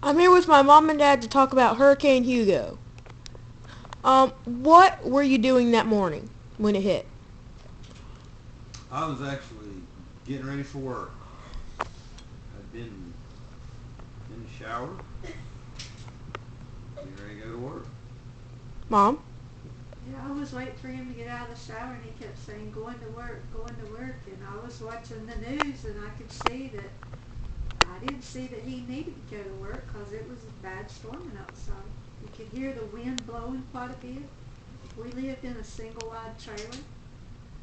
I'm here with my mom and dad to talk about Hurricane Hugo. What were you doing that morning when it hit? I was actually getting ready for work. I'd been in the shower, getting ready to go to work. Mom? Yeah, I was waiting for him to get out of the shower, and he kept saying, going to work, and I was watching the news, and I could see that I didn't see that he needed to go to work because it was a bad storming outside. You could hear the wind blowing quite a bit. We lived in a single-wide trailer.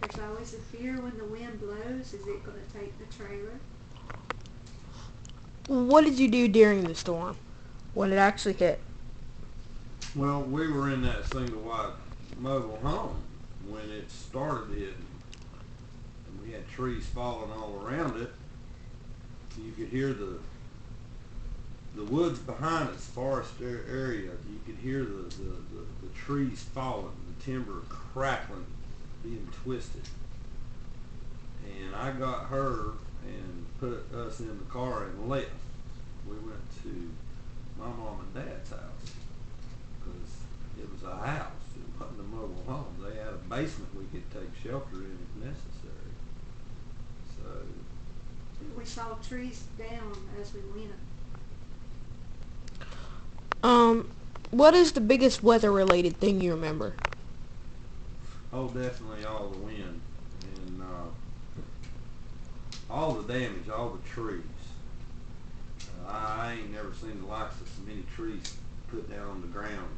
There's always a fear when the wind blows, is it going to take the trailer? What did you do during the storm when it actually hit? Well, we were in that single wide mobile home when it started hitting. And we had trees falling all around it. You could hear the woods behind us, forest area. You could hear the trees falling, the timber crackling, being twisted. And I got her and put us in the car and left. We went to my mom and dad's house because it was a house. It wasn't a mobile home. They had a basement we could take shelter in if necessary. So We saw trees down as we went. What is the biggest weather-related thing you remember? oh, definitely all the wind and all the damage, all the trees. I ain't never seen the likes of so many trees put down on the ground.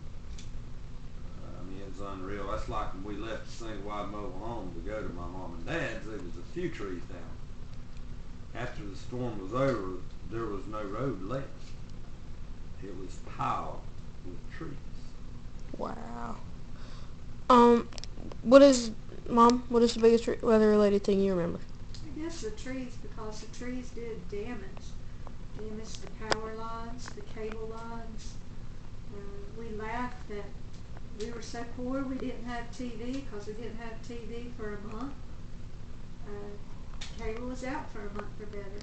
I mean, it was unreal. That's like when we left the single wide mobile home to go to my mom and dad's, there was a few trees down. After the storm was over, there was no road left. It was piled with trees. Wow. What is the biggest weather-related thing you remember? I guess the trees, because the trees did damage. Damaged the power lines, the cable lines. We laughed that we were so poor we didn't have TV because we didn't have TV for a month. Cable was out for a month or better.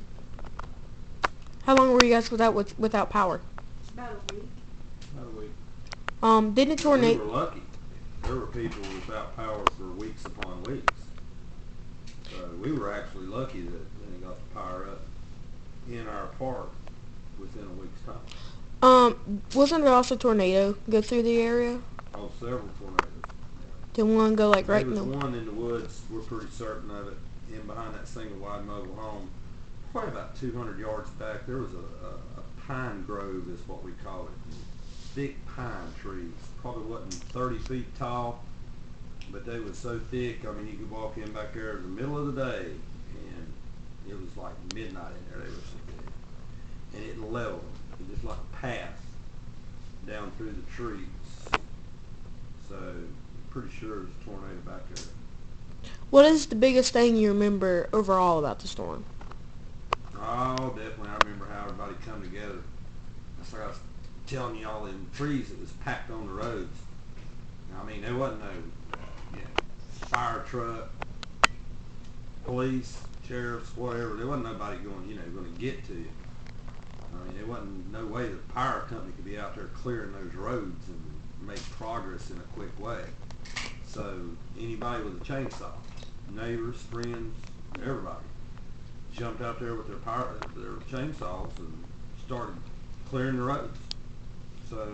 How long were you guys without power? It's about a week. About a week. Didn't a We tornado? were lucky. There were people without power for weeks upon weeks. So we were actually lucky that they got the power up in our park within a week's time. Wasn't there also a tornado go through the area? Oh, several tornadoes. Did one go like right There in was the? one in the woods, we're pretty certain of it, in behind that single wide mobile home. Probably about 200 yards back, there was a pine grove is what we call it. Thick pine trees. Probably wasn't 30 feet tall, but they was so thick, I mean, you could walk in back there in the middle of the day, and it was like midnight in there, they were so thick. And it leveled them. It just like a path down through the trees. So, pretty sure there's a tornado back there. What is the biggest thing you remember overall about the storm? Oh, definitely. I remember how everybody come together. That's like I was telling you all them trees that was packed on the roads. I mean, there wasn't no fire truck, police, sheriffs, whatever. There wasn't nobody going to get to you. I mean, there wasn't no way the power company could be out there clearing those roads and make progress in a quick way. So anybody with a chainsaw, neighbors, friends, everybody, jumped out there with their chainsaws and started clearing the roads. So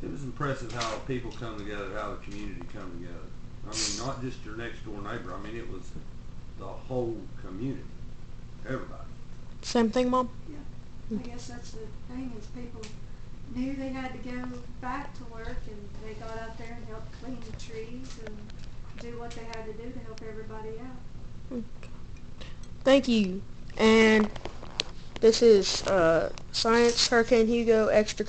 it was impressive how people come together, how the community come together. I mean, not just your next door neighbor. I mean, it was the whole community, everybody. Same thing, Mom? Yeah, I guess that's the thing is people knew they had to go back to work, and they got out there and helped clean the trees and do what they had to do to help everybody out. Thank you. And this is Science Hurricane Hugo Extra